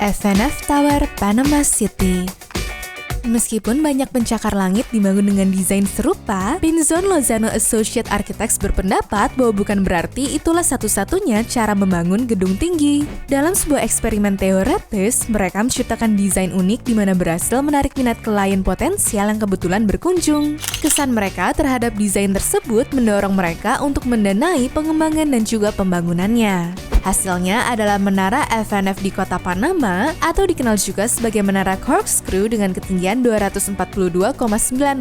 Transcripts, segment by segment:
FNF Tower, Panama City. Meskipun banyak pencakar langit dibangun dengan desain serupa, Pinzon Lozano Associate Architects berpendapat bahwa bukan berarti itulah satu-satunya cara membangun gedung tinggi. Dalam sebuah eksperimen teoretis, mereka menciptakan desain unik di mana berhasil menarik minat klien potensial yang kebetulan berkunjung. Kesan mereka terhadap desain tersebut mendorong mereka untuk mendanai pengembangan dan juga pembangunannya. Hasilnya adalah menara FNF di kota Panama atau dikenal juga sebagai menara corkscrew dengan ketinggian 242,9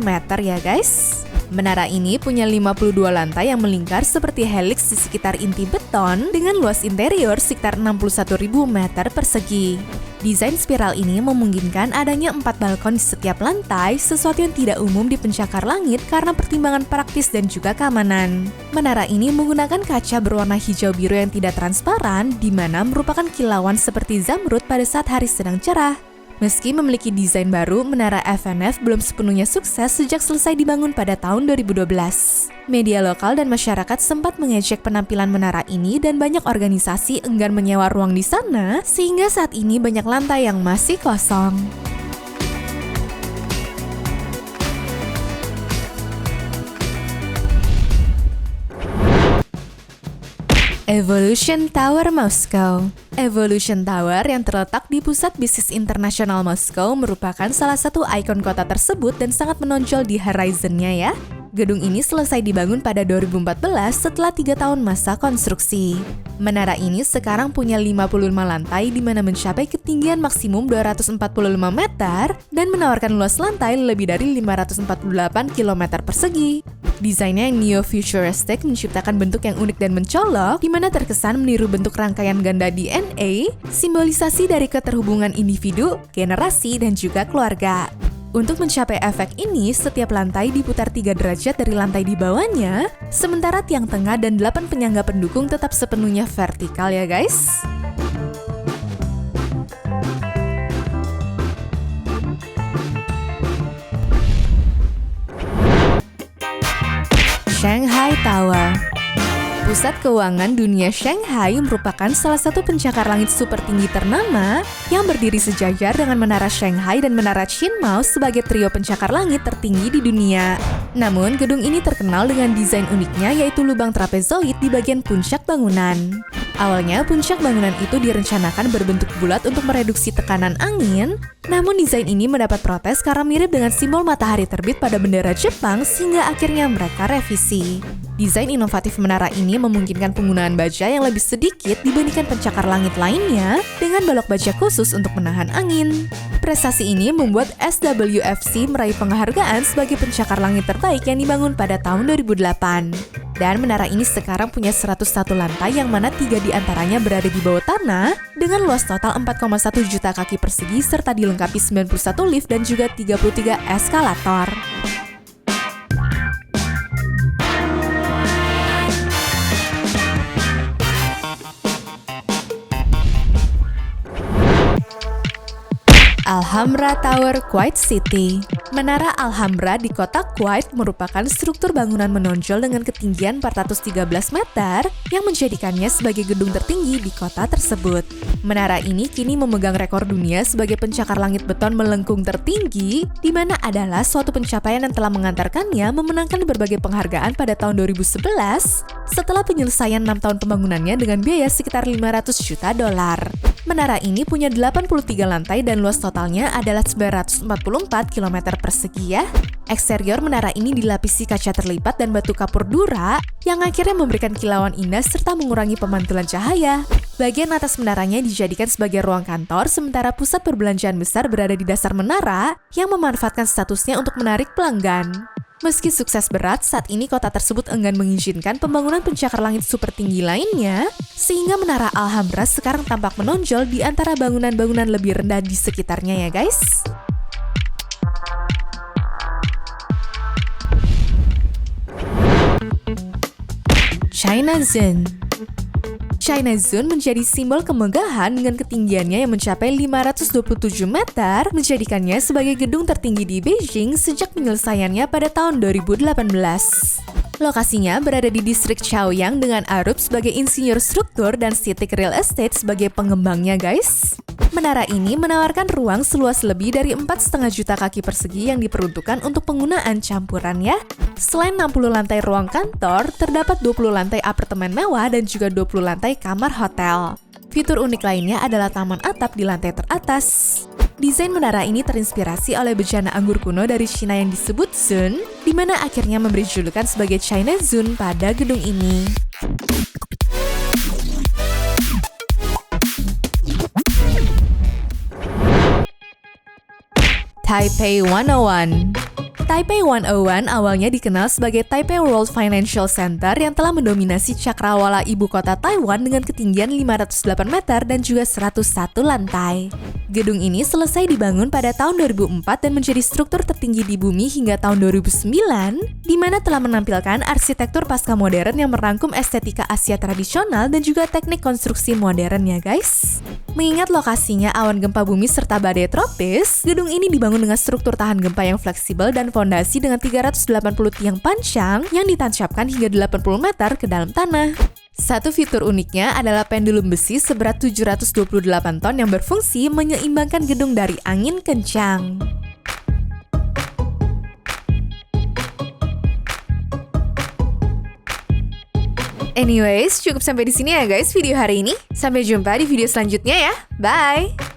meter ya guys. Menara ini punya 52 lantai yang melingkar seperti helix di sekitar inti beton dengan luas interior sekitar 61.000 meter persegi. Desain spiral ini memungkinkan adanya 4 balkon di setiap lantai, sesuatu yang tidak umum di pencakar langit karena pertimbangan praktis dan juga keamanan. Menara ini menggunakan kaca berwarna hijau biru yang tidak transparan, di mana merupakan kilauan seperti zamrud pada saat hari sedang cerah. Meski memiliki desain baru, menara FNF belum sepenuhnya sukses sejak selesai dibangun pada tahun 2012. Media lokal dan masyarakat sempat mengejek penampilan menara ini dan banyak organisasi enggan menyewa ruang di sana, sehingga saat ini banyak lantai yang masih kosong. Evolution Tower Moskow. Evolution Tower yang terletak di pusat bisnis internasional Moskow merupakan salah satu ikon kota tersebut dan sangat menonjol di horizon-nya ya. Gedung ini selesai dibangun pada 2014 setelah 3 tahun masa konstruksi. Menara ini sekarang punya 55 lantai di mana mencapai ketinggian maksimum 245 meter dan menawarkan luas lantai lebih dari 548 km persegi. Desainnya yang neo-futuristic menciptakan bentuk yang unik dan mencolok, di mana terkesan meniru bentuk rangkaian ganda DNA, simbolisasi dari keterhubungan individu, generasi, dan juga keluarga. Untuk mencapai efek ini, setiap lantai diputar 3 derajat dari lantai di bawahnya, sementara tiang tengah dan 8 penyangga pendukung tetap sepenuhnya vertikal ya guys. Shanghai Tower. Pusat keuangan dunia Shanghai merupakan salah satu pencakar langit super tinggi ternama yang berdiri sejajar dengan Menara Shanghai dan Menara Qingmao sebagai trio pencakar langit tertinggi di dunia. Namun, gedung ini terkenal dengan desain uniknya yaitu lubang trapezoid di bagian puncak bangunan. Awalnya, puncak bangunan itu direncanakan berbentuk bulat untuk mereduksi tekanan angin, namun desain ini mendapat protes karena mirip dengan simbol matahari terbit pada bendera Jepang sehingga akhirnya mereka revisi. Desain inovatif menara ini memungkinkan penggunaan baja yang lebih sedikit dibandingkan pencakar langit lainnya dengan balok baja khusus untuk menahan angin. Prestasi ini membuat SWFC meraih penghargaan sebagai pencakar langit terbaik yang dibangun pada tahun 2008. Dan menara ini sekarang punya 101 lantai yang mana 3 diantaranya berada di bawah tanah dengan luas total 4,1 juta kaki persegi serta dilengkapi 91 lift dan juga 33 eskalator. Alhambra Tower, Kuwait City. Menara Alhambra di kota Kuwait merupakan struktur bangunan menonjol dengan ketinggian 413 meter yang menjadikannya sebagai gedung tertinggi di kota tersebut. Menara ini kini memegang rekor dunia sebagai pencakar langit beton melengkung tertinggi, di mana adalah suatu pencapaian yang telah mengantarkannya memenangkan berbagai penghargaan pada tahun 2011 setelah penyelesaian 6 tahun pembangunannya dengan biaya sekitar 500 juta dolar. Menara ini punya 83 lantai dan luas totalnya adalah 944 km persegi ya. Eksterior menara ini dilapisi kaca terlipat dan batu kapur dura yang akhirnya memberikan kilauan indah serta mengurangi pemantulan cahaya. Bagian atas menaranya dijadikan sebagai ruang kantor, sementara pusat perbelanjaan besar berada di dasar menara yang memanfaatkan statusnya untuk menarik pelanggan. Meski sukses berat, saat ini kota tersebut enggan mengizinkan pembangunan pencakar langit super tinggi lainnya, sehingga Menara Alhambra sekarang tampak menonjol di antara bangunan-bangunan lebih rendah di sekitarnya ya guys. China Zone. China Zone menjadi simbol kemegahan dengan ketinggiannya yang mencapai 527 meter, menjadikannya sebagai gedung tertinggi di Beijing sejak penyelesaiannya pada tahun 2018. Lokasinya berada di distrik Chaoyang dengan Arup sebagai insinyur struktur dan CITIC Real Estate sebagai pengembangnya, guys. Menara ini menawarkan ruang seluas lebih dari 4,5 juta kaki persegi yang diperuntukkan untuk penggunaan campuran ya. Selain 60 lantai ruang kantor, terdapat 20 lantai apartemen mewah dan juga 20 lantai kamar hotel. Fitur unik lainnya adalah taman atap di lantai teratas. Desain menara ini terinspirasi oleh bejana anggur kuno dari Cina yang disebut Zun, di mana akhirnya memberi julukan sebagai China Zun pada gedung ini. Taipei 101. Taipei 101 awalnya dikenal sebagai Taipei World Financial Center yang telah mendominasi cakrawala ibu kota Taiwan dengan ketinggian 508 meter dan juga 101 lantai. Gedung ini selesai dibangun pada tahun 2004 dan menjadi struktur tertinggi di bumi hingga tahun 2009, di mana telah menampilkan arsitektur pasca modern yang merangkum estetika Asia tradisional dan juga teknik konstruksi modern ya guys. Mengingat lokasinya awan gempa bumi serta badai tropis, gedung ini dibangun dengan struktur tahan gempa yang fleksibel dan fondasi dengan 380 tiang panjang yang ditancapkan hingga 80 meter ke dalam tanah. Satu fitur uniknya adalah pendulum besi seberat 728 ton yang berfungsi menyeimbangkan gedung dari angin kencang. Anyways, cukup sampai di sini ya guys video hari ini. Sampai jumpa di video selanjutnya ya. Bye!